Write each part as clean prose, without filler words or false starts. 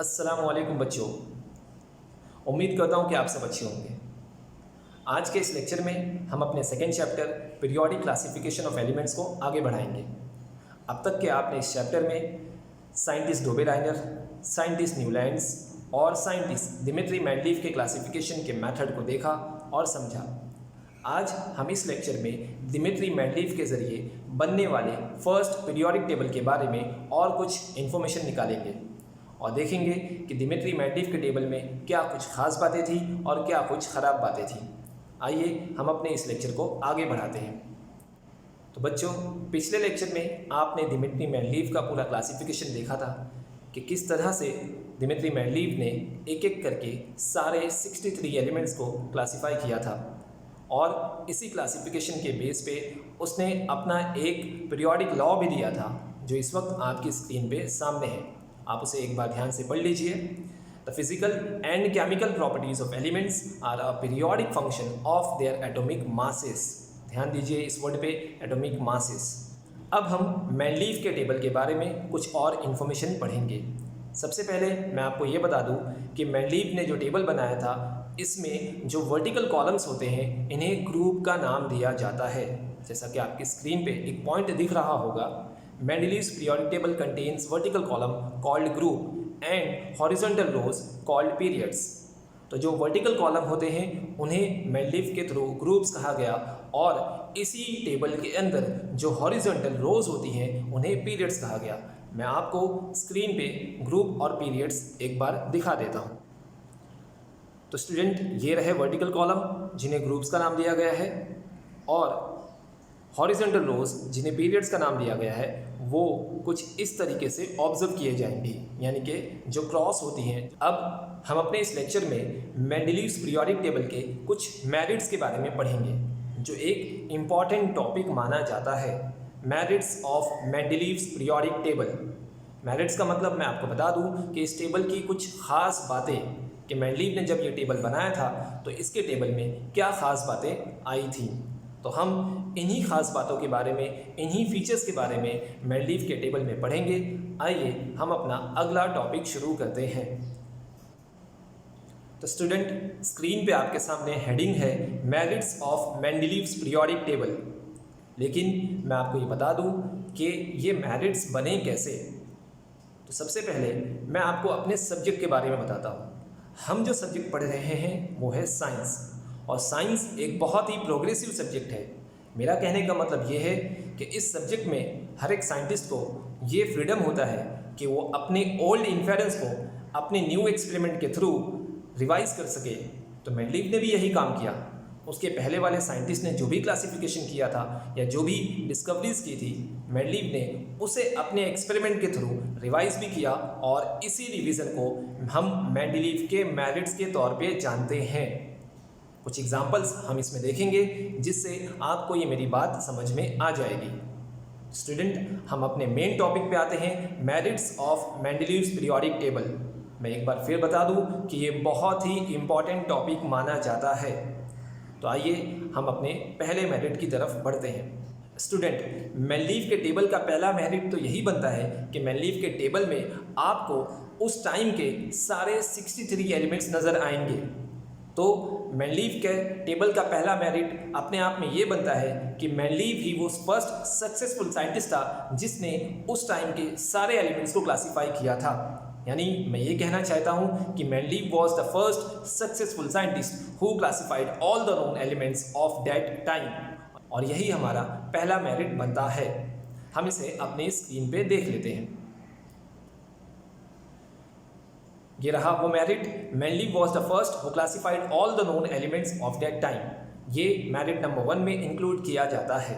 अस्सलामुअलैकुम बच्चों। उम्मीद करता हूँ कि आप सब अच्छे होंगे। आज के इस लेक्चर में हम अपने second chapter periodic classification of elements को आगे बढ़ाएंगे। अब तक के आपने इस चैप्टर में साइंटिस्ट डोबेराइनर, साइंटिस्ट न्यूलैंड्स और साइंटिस्ट दिमित्री मेंडलीव के क्लासिफिकेशन के मेथड को देखा और समझा। आज हम इस लेक्चर में दिमित्री मेंडलीव के ज़रिए बनने वाले फर्स्ट पीरियोडिक टेबल के बारे में और कुछ इन्फॉर्मेशन निकालेंगे और देखेंगे कि दिमित्री मेंडलीव के टेबल में क्या कुछ खास बातें थी और क्या कुछ ख़राब बातें थी। आइए हम अपने इस लेक्चर को आगे बढ़ाते हैं। तो बच्चों, पिछले लेक्चर में आपने दिमित्री मेंडलीव का पूरा क्लासिफिकेशन देखा था कि किस तरह से दिमित्री मेंडलीव ने एक एक करके सारे 63 एलिमेंट्स को क्लासीफाई किया था और इसी क्लासिफिकेशन के बेस पे उसने अपना एक पीरियोडिक लॉ भी दिया था जो इस वक्त आपकी स्क्रीन पे सामने है। आप उसे एक बार ध्यान से पढ़ लीजिए। The physical and chemical properties of elements are a periodic function of their atomic masses. ध्यान दीजिए इस वर्ड पे, एटॉमिक मासेस। अब हम मेंडलीव के टेबल के बारे में कुछ और इन्फॉर्मेशन पढ़ेंगे। सबसे पहले मैं आपको ये बता दूं कि मेंडलीव ने जो टेबल बनाया था इसमें जो वर्टिकल कॉलम्स होते हैं इन्हें ग्रुप का नाम दिया जाता है। जैसा कि आपकी स्क्रीन पे एक पॉइंट दिख रहा होगा, Mendeleev's periodic table contains vertical column called group and horizontal rows called periods। तो जो वर्टिकल कॉलम होते हैं उन्हें मेंडलीव के थ्रू ग्रुप्स कहा गया और इसी टेबल के अंदर जो हॉरिजॉन्टल रोज होती हैं उन्हें पीरियड्स कहा गया। मैं आपको स्क्रीन पे ग्रुप और पीरियड्स एक बार दिखा देता हूँ। तो स्टूडेंट, ये रहे वर्टिकल कॉलम जिन्हें ग्रुप्स का नाम दिया गया है और हॉरिजॉन्टल रोज जिन्हें पीरियड्स का नाम दिया गया है वो कुछ इस तरीके से ऑब्जर्व किए जाएंगे, यानी कि जो क्रॉस होती हैं। अब हम अपने इस लेक्चर में मेंडलीव्स पीरियोडिक टेबल के कुछ मेरिट्स के बारे में पढ़ेंगे जो एक इम्पॉर्टेंट टॉपिक माना जाता है। Merits of Mendeleev's periodic table. Merits का मतलब मैं आपको बता दूं कि इस टेबल की कुछ खास बातें कि मेंडलीव ने जब ये टेबल बनाया था तो इसके टेबल में क्या खास बातें आई थी। तो हम इन्हीं खास बातों के बारे में, इन्हीं फीचर्स के बारे में मेंडलीव के टेबल में पढ़ेंगे। आइए हम अपना अगला टॉपिक शुरू करते हैं। तो स्टूडेंट, स्क्रीन पे आपके सामने हेडिंग है merits of Mendeleev's periodic table. लेकिन मैं आपको ये बता दूं कि ये मेरिट्स बने कैसे। तो सबसे पहले मैं आपको अपने सब्जेक्ट के बारे में बताता हूँ। हम जो सब्जेक्ट पढ़ रहे हैं वो है साइंस, और साइंस एक बहुत ही प्रोग्रेसिव सब्जेक्ट है। मेरा कहने का मतलब ये है कि इस सब्जेक्ट में हर एक साइंटिस्ट को ये फ्रीडम होता है कि वो अपने ओल्ड इन्फेरेंस को अपने न्यू एक्सपेरिमेंट के थ्रू रिवाइज कर सके। तो मेंडलीव ने भी यही काम किया। उसके पहले वाले साइंटिस्ट ने जो भी क्लासिफिकेशन किया था या जो भी डिस्कवरीज की थी, मेंडलीव ने उसे अपने एक्सपेरिमेंट के थ्रू रिवाइज भी किया और इसी रिवीजन को हम मेंडलीव के मेरिट्स के तौर पे जानते हैं। कुछ एग्जाम्पल्स हम इसमें देखेंगे जिससे आपको ये मेरी बात समझ में आ जाएगी। स्टूडेंट, हम अपने मेन टॉपिक पे आते हैं, merits of Mendeleev's periodic table. मैं एक बार फिर बता दूं कि ये बहुत ही इम्पॉर्टेंट टॉपिक माना जाता है। तो आइए हम अपने पहले मेरिट की तरफ बढ़ते हैं। स्टूडेंट, मेंडलीव के टेबल का पहला मेरिट तो यही बनता है कि मेंडलीव के टेबल में आपको उस टाइम के सारे 63 एलिमेंट्स नज़र आएंगे। तो मेंडलीव के टेबल का पहला मेरिट अपने आप में ये बनता है कि मेंडलीव ही वो फर्स्ट सक्सेसफुल साइंटिस्ट था जिसने उस टाइम के सारे एलिमेंट्स को क्लासीफाई किया था। यानी मैं ये कहना चाहता हूँ कि Mendeleev was the first successful scientist who classified all the known elements of that time. और यही हमारा पहला मेरिट बनता है। हम इसे अपनी स्क्रीन पे देख लेते हैं। ये रहा वो merit, Mendeleev was the first who classified all the known elements of that time. ये मेरिट नंबर 1 में इंक्लूड किया जाता है।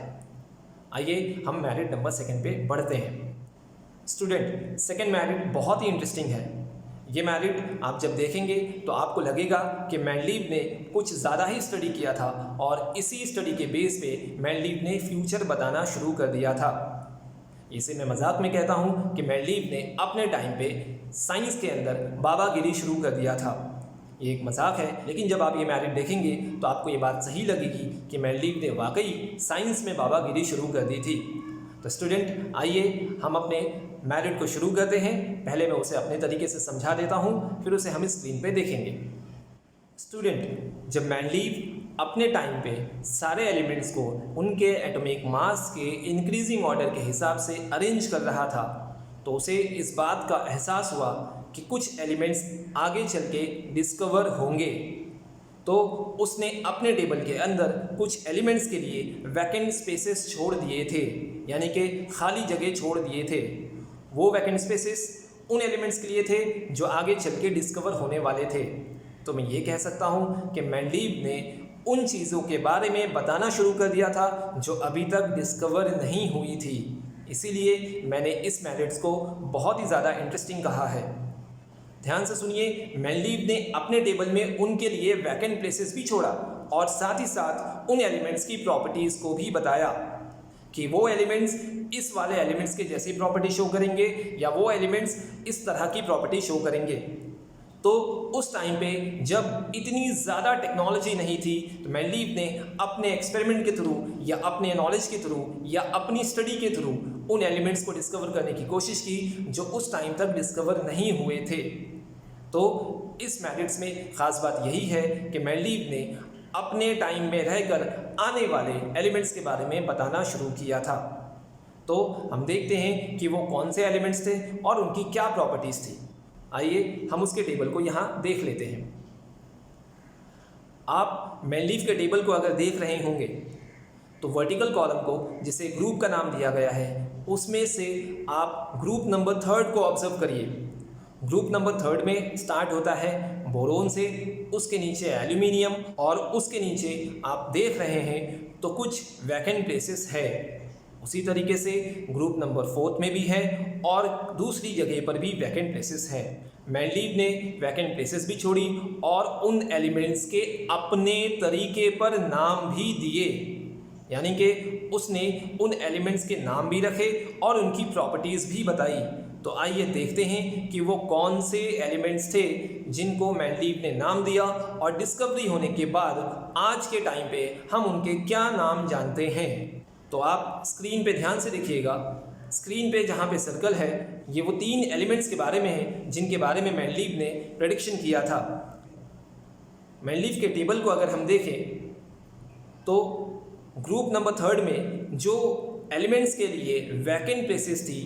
आइए हम मेरिट नंबर 2 पे बढ़ते हैं। स्टूडेंट, सेकेंड मेरिट बहुत ही इंटरेस्टिंग है। ये मेरिट आप जब देखेंगे तो आपको लगेगा कि मेंडलीव ने कुछ ज़्यादा ही स्टडी किया था और इसी स्टडी के बेस पे मेंडलीव ने फ्यूचर बताना शुरू कर दिया था। इसे मैं मजाक में कहता हूँ कि मेंडलीव ने अपने टाइम पे साइंस के अंदर बाबागिरी शुरू कर दिया था। ये एक मजाक है, लेकिन जब आप ये मेरिट देखेंगे तो आपको ये बात सही लगेगी कि मेंडलीव ने वाकई साइंस में बाबागिरी शुरू कर दी थी। तो स्टूडेंट, आइए हम अपने मैरिड को शुरू करते हैं। पहले मैं उसे अपने तरीके से समझा देता हूँ, फिर उसे हम स्क्रीन पे देखेंगे। स्टूडेंट, जब मेंडलीव अपने टाइम पे सारे एलिमेंट्स को उनके एटॉमिक मास के इंक्रीजिंग ऑर्डर के हिसाब से अरेंज कर रहा था, तो उसे इस बात का एहसास हुआ कि कुछ एलिमेंट्स आगे चल के डिस्कवर होंगे। तो उसने अपने टेबल के अंदर कुछ एलिमेंट्स के लिए वैकेंट स्पेसेस छोड़ दिए थे, यानी कि खाली जगह छोड़ दिए थे। वो वैकेंट स्पेसेस उन एलिमेंट्स के लिए थे जो आगे चल के डिस्कवर होने वाले थे। तो मैं ये कह सकता हूँ कि मेंडलीव ने उन चीज़ों के बारे में बताना शुरू कर दिया था जो अभी तक डिस्कवर नहीं हुई थी। इसीलिए मैंने इस मेथड्स को बहुत ही ज़्यादा इंटरेस्टिंग कहा है। ध्यान से सुनिए, मेंडलीव ने अपने टेबल में उनके लिए वैकेंट प्लेसेस भी छोड़ा और साथ ही साथ उन एलिमेंट्स की प्रॉपर्टीज़ को भी बताया कि वो एलिमेंट्स इस वाले एलिमेंट्स के जैसी प्रॉपर्टी शो करेंगे या वो एलिमेंट्स इस तरह की प्रॉपर्टी शो करेंगे। तो उस टाइम पे जब इतनी ज़्यादा टेक्नोलॉजी नहीं थी, तो मेंडलीव ने अपने एक्सपेरिमेंट के थ्रू या अपने नॉलेज के थ्रू या अपनी स्टडी के थ्रू उन एलिमेंट्स को डिस्कवर करने की कोशिश की जो उस टाइम तक डिस्कवर नहीं हुए थे। तो इस मैथड्स में ख़ास बात यही है कि मेंडलीव ने अपने टाइम में रहकर आने वाले एलिमेंट्स के बारे में बताना शुरू किया था। तो हम देखते हैं कि वो कौन से एलिमेंट्स थे और उनकी क्या प्रॉपर्टीज़ थी। आइए हम उसके टेबल को यहाँ देख लेते हैं। आप मेंडलीव के टेबल को अगर देख रहे होंगे तो वर्टिकल कॉलम को जिसे ग्रुप का नाम दिया गया है, उसमें से आप ग्रुप नंबर 3 को ऑब्जर्व करिए। ग्रुप नंबर 3 में स्टार्ट होता है बोरोन से, उसके नीचे एल्यूमिनियम और उसके नीचे आप देख रहे हैं तो कुछ वैकेंट प्लेसेस है। उसी तरीके से ग्रुप नंबर 4 में भी है और दूसरी जगह पर भी वैकेंट प्लेसेस है। मेंडलीव ने वैकेंट प्लेसेस भी छोड़ी और उन एलिमेंट्स के अपने तरीके पर नाम भी दिए, यानी कि उसने उन एलिमेंट्स के नाम भी रखे और उनकी प्रॉपर्टीज़ भी बताई। तो आइए देखते हैं कि वो कौन से एलिमेंट्स थे जिनको मेंडलीव ने नाम दिया और डिस्कवरी होने के बाद आज के टाइम पे हम उनके क्या नाम जानते हैं। तो आप स्क्रीन पे ध्यान से देखिएगा। स्क्रीन पे जहाँ पे सर्कल है, ये वो 3 एलिमेंट्स के बारे में है जिनके बारे में मेंडलीव ने प्रेडिक्शन किया था। मेंडलीव के टेबल को अगर हम देखें तो ग्रुप नंबर 3 में जो एलिमेंट्स के लिए वैकेंट प्लेसेस थी,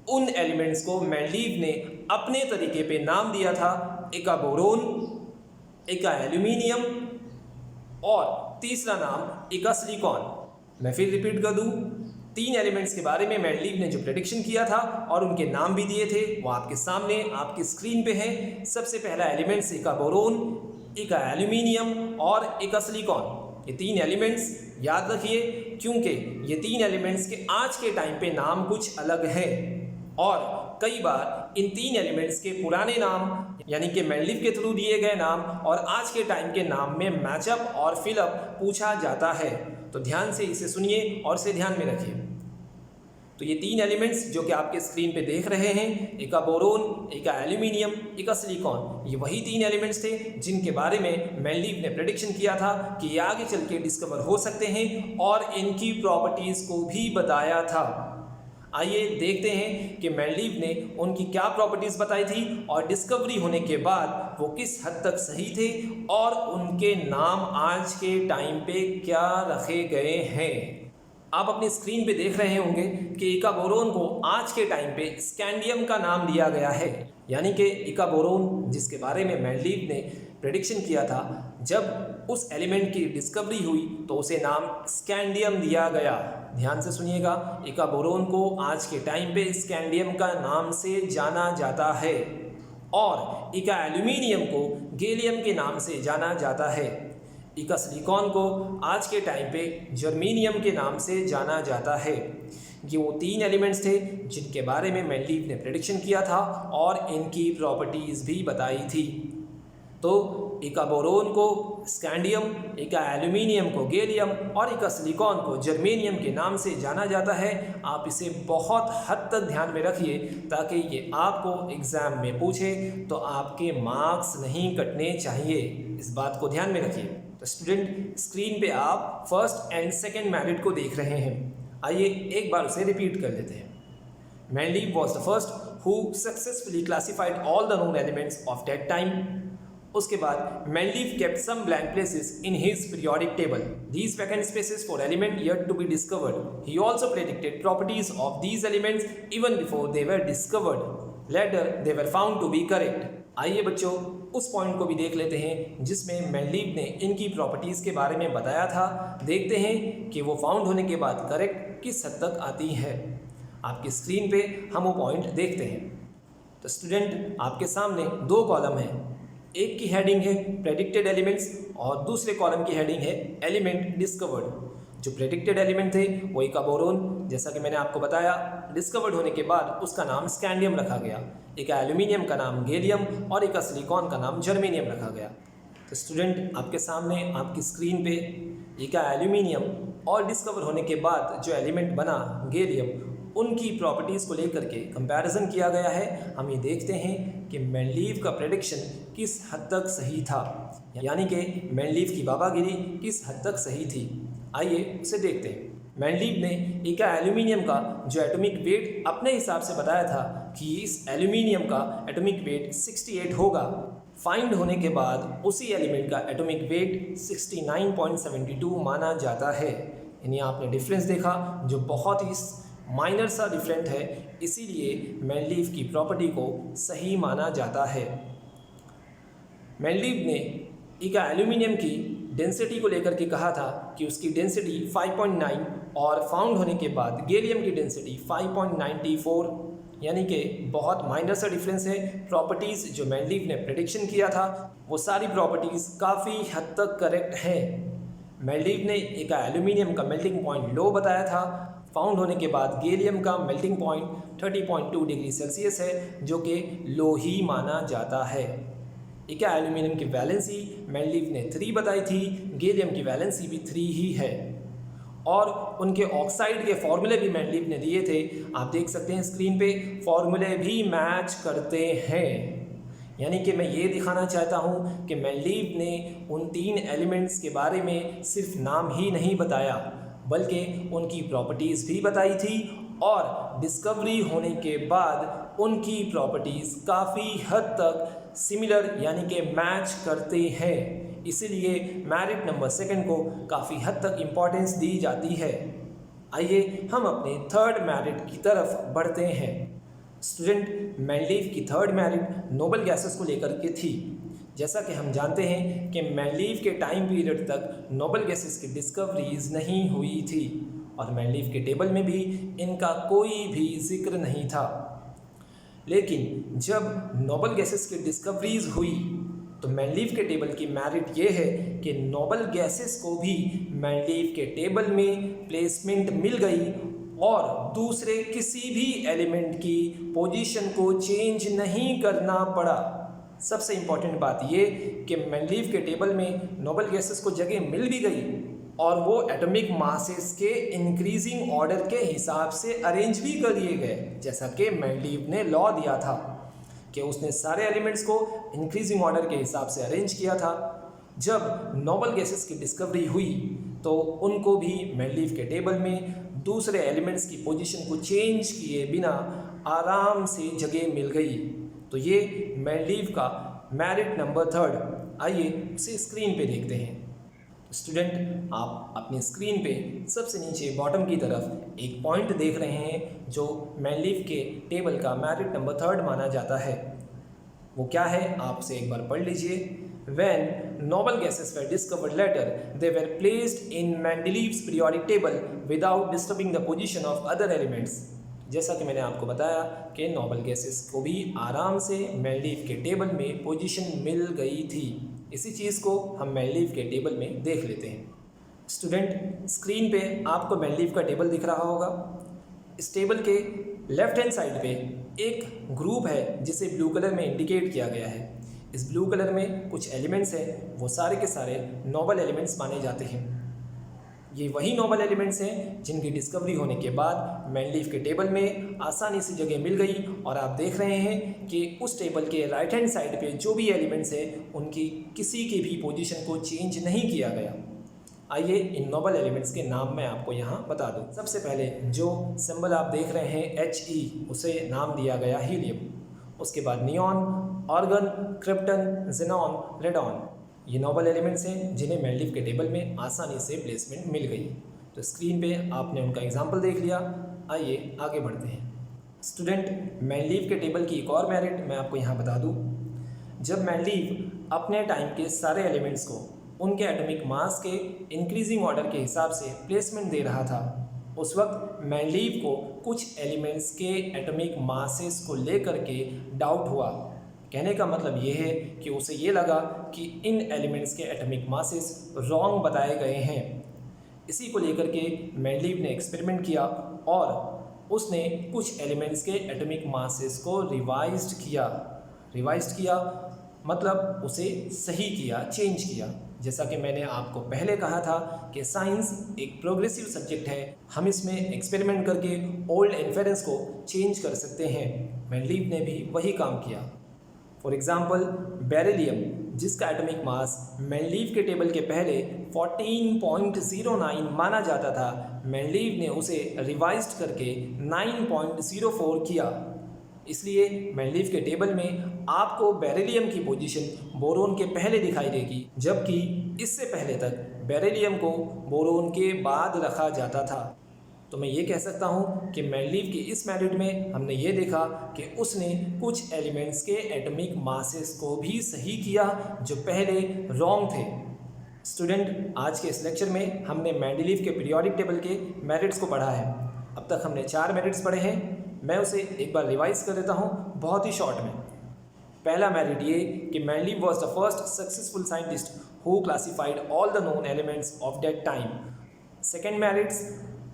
उन एलिमेंट्स को मेंडलीव ने अपने तरीके पे नाम दिया था। एक का बोरोन, एक का एल्यूमिनियम और तीसरा नाम एक का सिलिकॉन। मैं फिर रिपीट कर दूं, 3 एलिमेंट्स के बारे में मेंडलीव ने जो प्रेडिक्शन किया था और उनके नाम भी दिए थे वो आपके सामने आपकी स्क्रीन पे है। सबसे पहला एलिमेंट्स एक का बोरोन, एक का एल्यूमिनियम और एक का सिलिकॉन। ये 3 एलिमेंट्स याद रखिए, क्योंकि ये 3 एलिमेंट्स के आज के टाइम पे नाम कुछ अलग है और कई बार इन 3 एलिमेंट्स के पुराने नाम यानी कि मेंडलीव के थ्रू दिए गए नाम और आज के टाइम के नाम में मैचअप और फिलअप पूछा जाता है। तो ध्यान से इसे सुनिए और इसे ध्यान में रखिए। तो ये 3 एलिमेंट्स जो कि आपके स्क्रीन पे देख रहे हैं, एक का बोरोन, एक का एल्यूमिनियम, एक का सिलिकॉन, ये वही 3 एलिमेंट्स थे जिनके बारे में मेंडलीव ने प्रेडिक्शन किया था कि ये आगे चल के डिस्कवर हो सकते हैं और इनकी प्रॉपर्टीज़ को भी बताया था। आइए देखते हैं कि मेंडलीव ने उनकी क्या प्रॉपर्टीज़ बताई थी और डिस्कवरी होने के बाद वो किस हद तक सही थे और उनके नाम आज के टाइम पे क्या रखे गए हैं। आप अपनी स्क्रीन पे देख रहे होंगे कि इका बोरोन को आज के टाइम पे स्कैंडियम का नाम दिया गया है, यानी कि इका बोरोन जिसके बारे में मेंडलीव ने प्रेडिक्शन किया था, जब उस एलिमेंट की डिस्कवरी हुई तो उसे नाम स्कैंडियम दिया गया। ध्यान से सुनिएगा, इका बोरोन को आज के टाइम पे स्कैंडियम का नाम से जाना जाता है और इका एल्यूमिनियम को गैलियम के नाम से जाना जाता है। इका सिलिकॉन को आज के टाइम पे जर्मेनियम के नाम से जाना जाता है। ये वो 3 एलिमेंट्स थे जिनके बारे में मेंडलीव ने प्रेडिक्शन किया था और इनकी प्रॉपर्टीज़ भी बताई थी। तो इका बोरोन को स्कैंडियम, इका एल्यूमिनियम को गैलियम और इका सिलिकॉन को जर्मेनियम के नाम से जाना जाता है। आप इसे बहुत हद तक ध्यान में रखिए ताकि ये आपको एग्ज़ाम में पूछे तो आपके मार्क्स नहीं कटने चाहिए। इस बात को ध्यान में रखिए। तो स्टूडेंट, स्क्रीन पे आप फर्स्ट एंड सेकंड मेथड को देख रहे हैं। आइए एक बार उसे रिपीट कर लेते हैं। Mendeleev was the first who successfully classified all the known elements of that time. उसके बाद Mendeleev kept some blank places in his periodic table. These vacant spaces for element yet to be discovered. He also predicted properties of these elements even before they were discovered. Later they were found to be correct. आइए बच्चों उस point को भी देख लेते हैं जिसमें Mendeleev ने इनकी प्रॉपर्टीज़ के बारे में बताया था। देखते हैं कि वो फाउंड होने के बाद करेक्ट किस हद तक आती है। आपकी स्क्रीन पे हम वो पॉइंट देखते हैं। तो स्टूडेंट आपके सामने दो कॉलम हैं, एक की हेडिंग है प्रेडिक्टेड एलिमेंट्स और दूसरे कॉलम की हेडिंग है एलिमेंट डिस्कवर्ड। जो प्रेडिक्टेड एलिमेंट थे वो एक बोरोन, जैसा कि मैंने आपको बताया, डिस्कवर्ड होने के बाद उसका नाम स्कैंडियम रखा गया, एक एल्यूमिनियम का नाम गैलियम और एक सिलिकॉन का नाम जर्मेनियम रखा गया। तो स्टूडेंट आपके सामने आपकी स्क्रीन पे एक एल्यूमिनियम और डिस्कवर होने के बाद जो एलिमेंट बना गैलियम, उनकी प्रॉपर्टीज़ को लेकर के कंपैरिजन किया गया है। हम ये देखते हैं कि Mendeleev का प्रेडिक्शन किस हद तक सही था, यानी कि Mendeleev की बाबागिरी किस हद तक सही थी। आइए उसे देखते हैं। Mendeleev ने एक एल्यूमिनियम का जो एटॉमिक वेट अपने हिसाब से बताया था कि इस एल्यूमिनियम का एटॉमिक वेट 68 होगा। फाइंड होने के बाद उसी एलिमेंट का एटॉमिक वेट 69.72 माना जाता है। यानी आपने डिफरेंस देखा जो बहुत ही माइनर सा डिफरेंट है, इसीलिए Mendeleev की प्रॉपर्टी को सही माना जाता है। Mendeleev ने एक एल्यूमिनियम की डेंसिटी को लेकर के कहा था कि उसकी डेंसिटी 5.9 और फाउंड होने के बाद गैलियम की डेंसिटी 5.94, यानी कि बहुत माइनर सा डिफरेंस है। प्रॉपर्टीज़ जो Mendeleev ने प्रेडिक्शन किया था वो सारी प्रॉपर्टीज़ काफ़ी हद तक करेक्ट हैं। Mendeleev ने एक एल्यूमिनियम का मेल्टिंग पॉइंट लो बताया था। फाउंड होने के बाद गैलियम का मेल्टिंग पॉइंट 30.2 डिग्री सेल्सियस है, जो कि लो ही माना जाता है। एक एल्यूमिनियम की वैलेंसी Mendeleev ने 3 बताई थी, गैलियम की वैलेंसी भी 3 ही है। और उनके ऑक्साइड के फॉर्मूले भी Mendeleev ने दिए थे, आप देख सकते हैं स्क्रीन पे, फॉर्मूले भी मैच करते हैं। यानी कि मैं ये दिखाना चाहता हूँ कि Mendeleev ने उन 3 एलिमेंट्स के बारे में सिर्फ नाम ही नहीं बताया, बल्कि उनकी प्रॉपर्टीज़ भी बताई थी और डिस्कवरी होने के बाद उनकी प्रॉपर्टीज़ काफ़ी हद तक सिमिलर यानी कि मैच करते हैं। इसीलिए मेरिट नंबर 2 को काफ़ी हद तक इम्पोर्टेंस दी जाती है। आइए हम अपने थर्ड मेरिट की तरफ बढ़ते हैं। स्टूडेंट Mendeleev की थर्ड मेरिट नोबल गैसेस को लेकर के थी। जैसा कि हम जानते हैं कि Mendeleev के टाइम पीरियड तक नोबल गैसेस की डिस्कवरीज नहीं हुई थी और Mendeleev के टेबल में भी इनका कोई भी जिक्र नहीं था। लेकिन जब नोबल गैसेस की डिस्कवरीज हुई तो Mendeleev के टेबल की मेरिट ये है कि नोबल गैसेस को भी Mendeleev के टेबल में प्लेसमेंट मिल गई और दूसरे किसी भी एलिमेंट की पोजीशन को चेंज नहीं करना पड़ा। सबसे इम्पॉर्टेंट बात ये कि Mendeleev के टेबल में नोबल गैसेस को जगह मिल भी गई और वो एटॉमिक मासेस के इंक्रीजिंग ऑर्डर के हिसाब से अरेंज भी कर दिए गए, जैसा कि Mendeleev ने लॉ दिया था कि उसने सारे एलिमेंट्स को इंक्रीजिंग ऑर्डर के हिसाब से अरेंज किया था। जब नोबल गैसेस की डिस्कवरी हुई तो उनको भी Mendeleev के टेबल में दूसरे एलिमेंट्स की पोजीशन को चेंज किए बिना आराम से जगह मिल गई। तो ये Mendeleev का मेरिट नंबर 3। आइए उसे स्क्रीन पे देखते हैं। स्टूडेंट आप अपनी स्क्रीन पे सबसे नीचे बॉटम की तरफ एक पॉइंट देख रहे हैं जो Mendeleev के टेबल का मेरिट नंबर 3 माना जाता है। वो क्या है आप उसे एक बार पढ़ लीजिए। When noble gases were discovered later, they were placed in Mendeleev's periodic table without disturbing the position of other elements. जैसा कि मैंने आपको बताया कि नोबल गैसेस को भी आराम से Mendeleev के टेबल में पोजीशन मिल गई थी। इसी चीज़ को हम Mendeleev के टेबल में देख लेते हैं। स्टूडेंट स्क्रीन पे आपको Mendeleev का टेबल दिख रहा होगा। इस टेबल के लेफ्ट हैंड साइड पे एक ग्रुप है जिसे ब्लू कलर में इंडिकेट किया गया है। इस ब्लू कलर में कुछ एलिमेंट्स हैं, वो सारे के सारे नोबल एलिमेंट्स माने जाते हैं। ये वही नोबल एलिमेंट्स हैं जिनकी डिस्कवरी होने के बाद Mendeleev के टेबल में आसानी से जगह मिल गई और आप देख रहे हैं कि उस टेबल के राइट हैंड साइड पे जो भी एलिमेंट्स हैं उनकी किसी की भी पोजीशन को चेंज नहीं किया गया। आइए इन नोबल एलिमेंट्स के नाम मैं आपको यहाँ बता दूँ। सबसे पहले जो सिंबल आप देख रहे हैं He, उसे नाम दिया गया हीलियम। उसके बाद neon, organ, krypton, xenon, radon, ये नोबल एलिमेंट्स हैं जिन्हें मेंडलीव के टेबल में आसानी से प्लेसमेंट मिल गई। तो स्क्रीन पे आपने उनका एग्जाम्पल देख लिया। आइए आगे बढ़ते हैं। स्टूडेंट, मेंडलीव के टेबल की एक और मेरिट मैं आपको यहाँ बता दूँ। जब मेंडलीव अपने टाइम के सारे एलिमेंट्स को उनके एटॉमिक मास के इंक्रीजिंग ऑर्डर के हिसाब से प्लेसमेंट दे रहा था, उस वक्त मेंडलीव को कुछ एलिमेंट्स के एटॉमिक मासेस को लेकर के डाउट हुआ। कहने का मतलब ये है कि उसे ये लगा कि इन एलिमेंट्स के एटॉमिक मासेस रॉन्ग बताए गए हैं। इसी को लेकर के मेंडलीव ने एक्सपेरिमेंट किया और उसने कुछ एलिमेंट्स के एटॉमिक मासेस को रिवाइज्ड किया मतलब उसे सही किया, चेंज किया। जैसा कि मैंने आपको पहले कहा था कि साइंस एक प्रोग्रेसिव सब्जेक्ट है, हम इसमें एक्सपेरिमेंट करके ओल्ड इन्फेरेंस को चेंज कर सकते हैं। मेंडलीव ने भी वही काम किया। फॉर एग्जाम्पल बेरिलियम, जिसका एटॉमिक मास मेंडलीव के टेबल के पहले 14.09 माना जाता था, मेंडलीव ने उसे रिवाइज्ड करके 9.04 किया। इसलिए मेंडलीव के टेबल में आपको बेरिलियम की पोजीशन बोरोन के पहले दिखाई देगी, जबकि इससे पहले तक बेरिलियम को बोरोन के बाद रखा जाता था। तो मैं ये कह सकता हूँ कि मेंडलीव की इस मेरिट में हमने ये देखा कि उसने कुछ एलिमेंट्स के एटॉमिक मासेस को भी सही किया जो पहले रॉन्ग थे। स्टूडेंट, आज के इस लेक्चर में हमने मेंडलीव के पीरियोडिक टेबल के मेरिट्स को पढ़ा है। अब तक हमने 4 मेरिट्स पढ़े हैं। मैं उसे एक बार रिवाइज कर देता हूँ बहुत ही शॉर्ट में। पहला मेरिट ये कि Mendeleev was the first successful scientist who classified all the known elements of that time. Second merits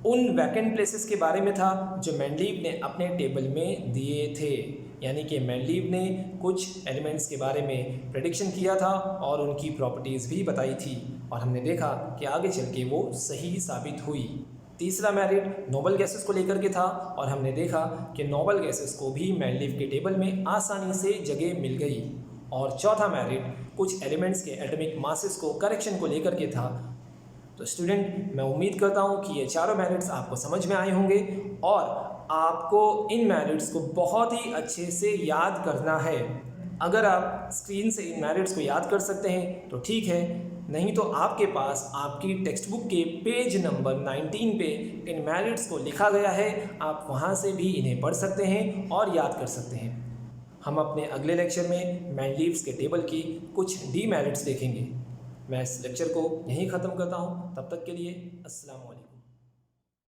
उन वैकेंट प्लेसेस के बारे में था जो मेंडलीव ने अपने टेबल में दिए थे, यानी कि मेंडलीव ने कुछ एलिमेंट्स के बारे में प्रेडिक्शन किया था और उनकी प्रॉपर्टीज़ भी बताई थी और हमने देखा कि आगे चल के वो सही साबित हुई। तीसरा मेरिट नोबल गैसेस को लेकर के था और हमने देखा कि नोबल गैसेस को भी मेंडलीव के टेबल में आसानी से जगह मिल गई। और चौथा मेरिट कुछ एलिमेंट्स के एटॉमिक मासेस को करेक्शन को लेकर के था। तो स्टूडेंट, मैं उम्मीद करता हूँ कि ये चारों मेरिट्स आपको समझ में आए होंगे और आपको इन मेरिट्स को बहुत ही अच्छे से याद करना है। अगर आप स्क्रीन से इन मेरिट्स को याद कर सकते हैं तो ठीक है, नहीं तो आपके पास आपकी टेक्स्ट बुक के पेज नंबर 19 पे इन मेरिट्स को लिखा गया है। आप वहाँ से भी इन्हें पढ़ सकते हैं और याद कर सकते हैं। हम अपने अगले लेक्चर में मेंडलीव्स के टेबल की कुछ डीमेरिट्स देखेंगे। मैं इस लेक्चर को यहीं ख़त्म करता हूँ। तब तक के लिए अस्सलाम वालेकुम।